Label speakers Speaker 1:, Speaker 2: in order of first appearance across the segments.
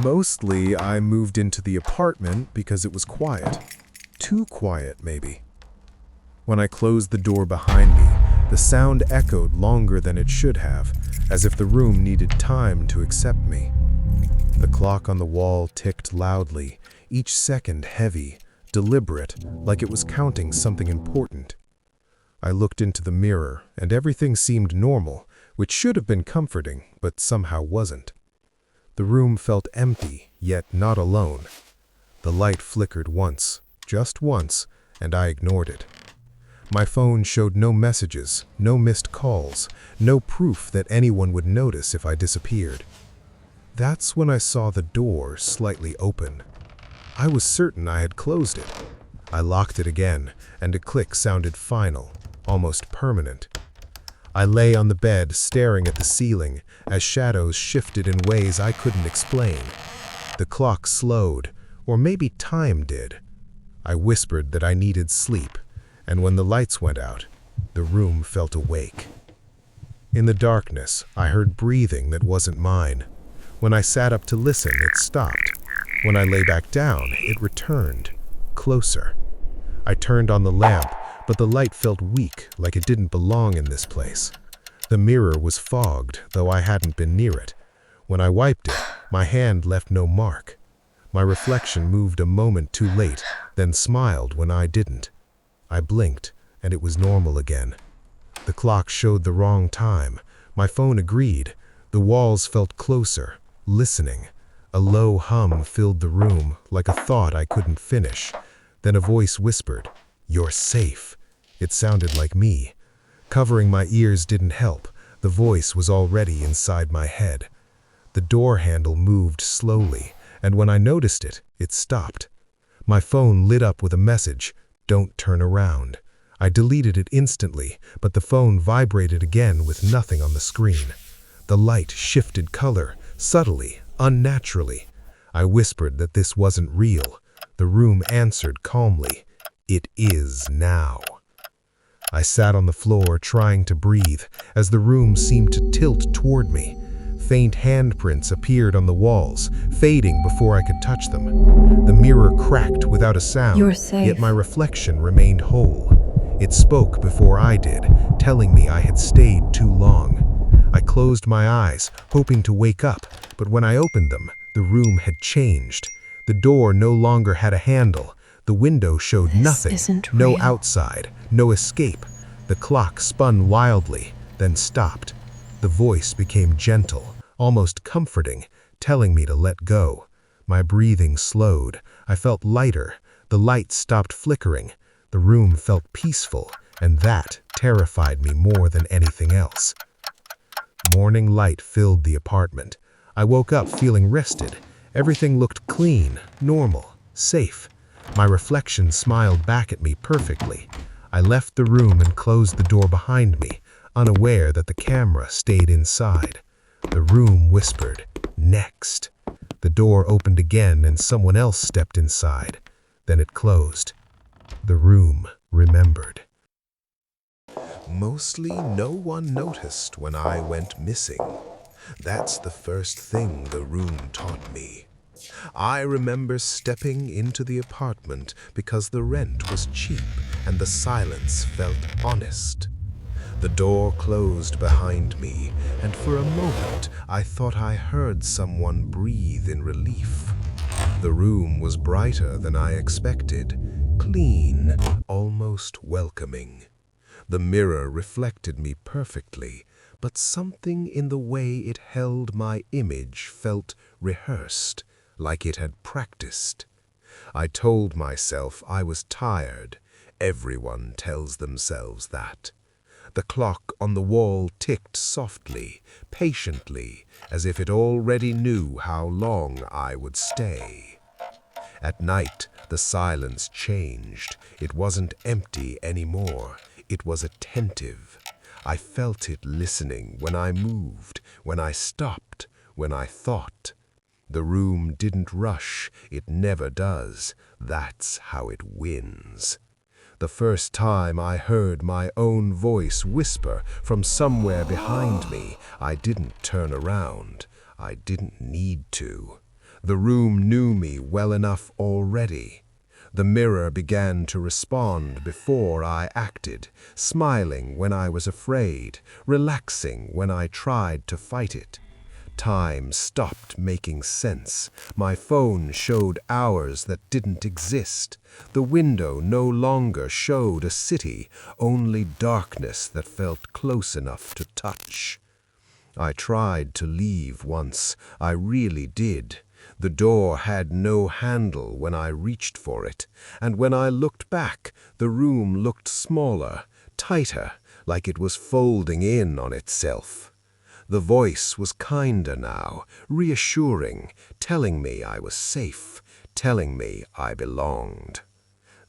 Speaker 1: Mostly, I moved into the apartment because it was quiet. Too quiet, maybe. When I closed the door behind me, the sound echoed longer than it should have, as if the room needed time to accept me. The clock on the wall ticked loudly, each second heavy, deliberate, like it was counting something important. I looked into the mirror, and everything seemed normal, which should have been comforting, but somehow wasn't. The room felt empty, yet not alone. The light flickered once, just once, and I ignored it. My phone showed no messages, no missed calls, no proof that anyone would notice if I disappeared. That's when I saw the door slightly open. I was certain I had closed it. I locked it again, and a click sounded final, almost permanent. I lay on the bed staring at the ceiling as shadows shifted in ways I couldn't explain. The clock slowed, or maybe time did. I whispered that I needed sleep, and when the lights went out, the room felt awake. In the darkness, I heard breathing that wasn't mine. When I sat up to listen, it stopped. When I lay back down, it returned, closer. I turned on the lamp, but the light felt weak, like it didn't belong in this place. The mirror was fogged, though I hadn't been near it. When I wiped it, my hand left no mark. My reflection moved a moment too late, then smiled when I didn't. I blinked, and it was normal again. The clock showed the wrong time. My phone agreed. The walls felt closer, listening. A low hum filled the room, like a thought I couldn't finish. Then a voice whispered, "You're safe." It sounded like me. Covering my ears didn't help. The voice was already inside my head. The door handle moved slowly, and when I noticed it, it stopped. My phone lit up with a message, "Don't turn around." I deleted it instantly, but the phone vibrated again with nothing on the screen. The light shifted color, subtly, unnaturally. I whispered that this wasn't real. The room answered calmly, "It is now." I sat on the floor trying to breathe as the room seemed to tilt toward me. Faint handprints appeared on the walls, fading before I could touch them. The mirror cracked without a sound,
Speaker 2: "You're safe."
Speaker 1: yet my reflection remained whole. It spoke before I did, telling me I had stayed too long. I closed my eyes, hoping to wake up, but when I opened them, the room had changed. The door no longer had a handle. The window showed
Speaker 2: This
Speaker 1: nothing,
Speaker 2: isn't
Speaker 1: no
Speaker 2: real.
Speaker 1: outside, no escape. The clock spun wildly, then stopped. The voice became gentle, almost comforting, telling me to let go. My breathing slowed. I felt lighter. The light stopped flickering. The room felt peaceful, and that terrified me more than anything else. Morning light filled the apartment. I woke up feeling rested. Everything looked clean, normal, safe. My reflection smiled back at me perfectly. I left the room and closed the door behind me, unaware that the camera stayed inside. The room whispered, "Next." The door opened again and someone else stepped inside. Then it closed. The room remembered. Mostly no one noticed when I went missing. That's the first thing the room taught me. I remember stepping into the apartment because the rent was cheap and the silence felt honest. The door closed behind me, and for a moment I thought I heard someone breathe in relief. The room was brighter than I expected, clean, almost welcoming. The mirror reflected me perfectly, but something in the way it held my image felt rehearsed, like it had practiced. I told myself I was tired. Everyone tells themselves that. The clock on the wall ticked softly, patiently, as if it already knew how long I would stay. At night, the silence changed. It wasn't empty anymore. It was attentive. I felt it listening when I moved, when I stopped, when I thought. The room didn't rush. It never does. That's how it wins. The first time I heard my own voice whisper from somewhere behind me, I didn't turn around. I didn't need to. The room knew me well enough already. The mirror began to respond before I acted, smiling when I was afraid, relaxing when I tried to fight it. Time stopped making sense. My phone showed hours that didn't exist. The window no longer showed a city, only darkness that felt close enough to touch. I tried to leave once, I really did. The door had no handle when I reached for it, and when I looked back, the room looked smaller, tighter, like it was folding in on itself. The voice was kinder now, reassuring, telling me I was safe, telling me I belonged.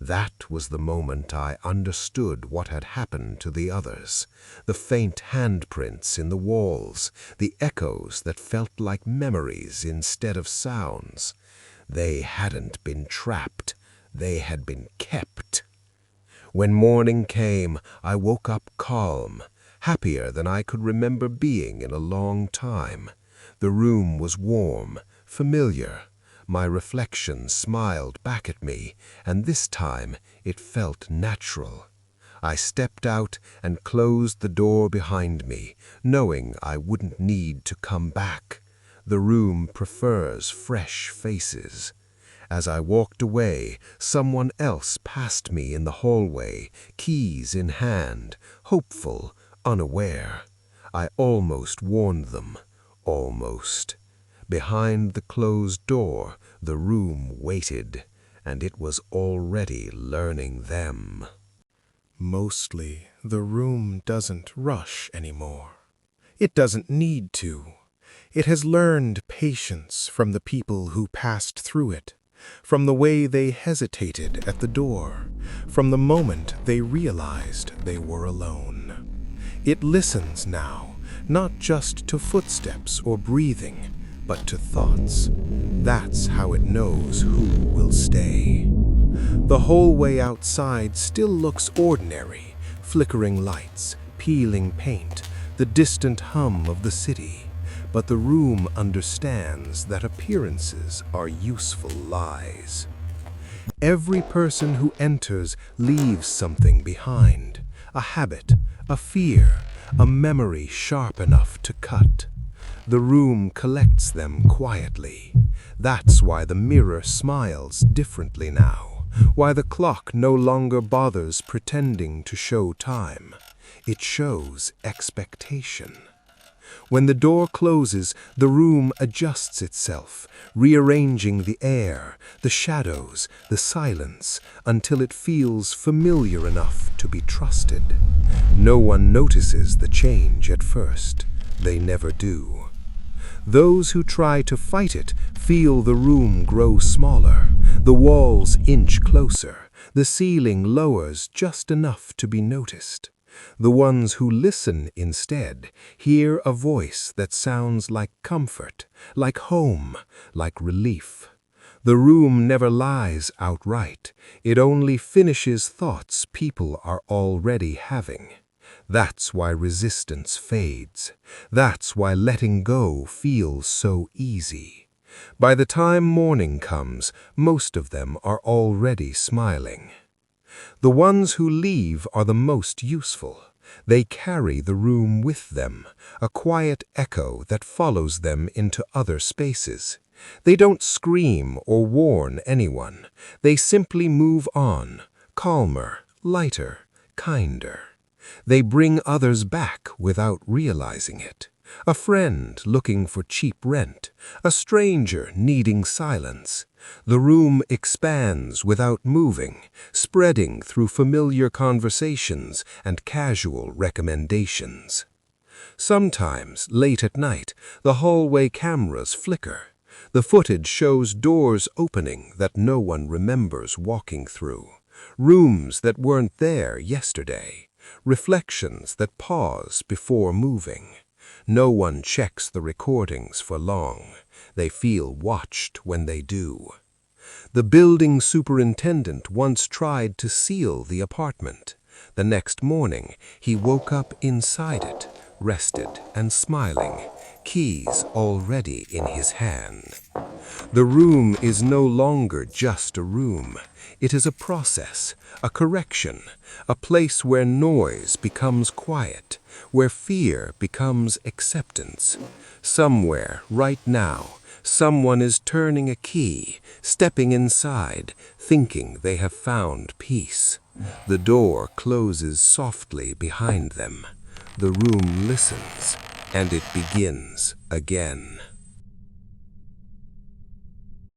Speaker 1: That was the moment I understood what had happened to the others. The faint handprints in the walls, the echoes that felt like memories instead of sounds. They hadn't been trapped, they had been kept. When morning came, I woke up calm, happier than I could remember being in a long time. The room was warm, familiar. My reflection smiled back at me, and this time it felt natural. I stepped out and closed the door behind me, knowing I wouldn't need to come back. The room prefers fresh faces. As I walked away, someone else passed me in the hallway, keys in hand, hopeful, unaware. I almost warned them, almost. Behind the closed door, the room waited, and it was already learning them.
Speaker 2: Mostly, the room doesn't rush anymore. It doesn't need to. It has learned patience from the people who passed through it, from the way they hesitated at the door, from the moment they realized they were alone. It listens now, not just to footsteps or breathing, but to thoughts. That's how it knows who will stay. The hallway outside still looks ordinary, flickering lights, peeling paint, the distant hum of the city. But the room understands that appearances are useful lies. Every person who enters leaves something behind, a habit, a fear, a memory sharp enough to cut. The room collects them quietly. That's why the mirror smiles differently now, why the clock no longer bothers pretending to show time. It shows expectation. When the door closes, the room adjusts itself, rearranging the air, the shadows, the silence, until it feels familiar enough to be trusted. No one notices the change at first. They never do. Those who try to fight it feel the room grow smaller, the walls inch closer, the ceiling lowers just enough to be noticed. The ones who listen instead hear a voice that sounds like comfort, like home, like relief. The room never lies outright. It only finishes thoughts people are already having. That's why resistance fades. That's why letting go feels so easy. By the time morning comes, most of them are already smiling. The ones who leave are the most useful. They carry the room with them, a quiet echo that follows them into other spaces. They don't scream or warn anyone. They simply move on, calmer, lighter, kinder. They bring others back without realizing it. A friend looking for cheap rent, a stranger needing silence. The room expands without moving, spreading through familiar conversations and casual recommendations. Sometimes, late at night, the hallway cameras flicker. The footage shows doors opening that no one remembers walking through, rooms that weren't there yesterday, reflections that pause before moving. No one checks the recordings for long. They feel watched when they do. The building superintendent once tried to seal the apartment. The next morning, he woke up inside it, rested and smiling.
Speaker 3: keys already in his hand. The room is no longer just a room. It is a process, a correction, a place where noise becomes quiet, where fear becomes acceptance. Somewhere, right now, someone is turning a key, stepping inside, thinking they have found peace. The door closes softly behind them. The room listens, and it begins again.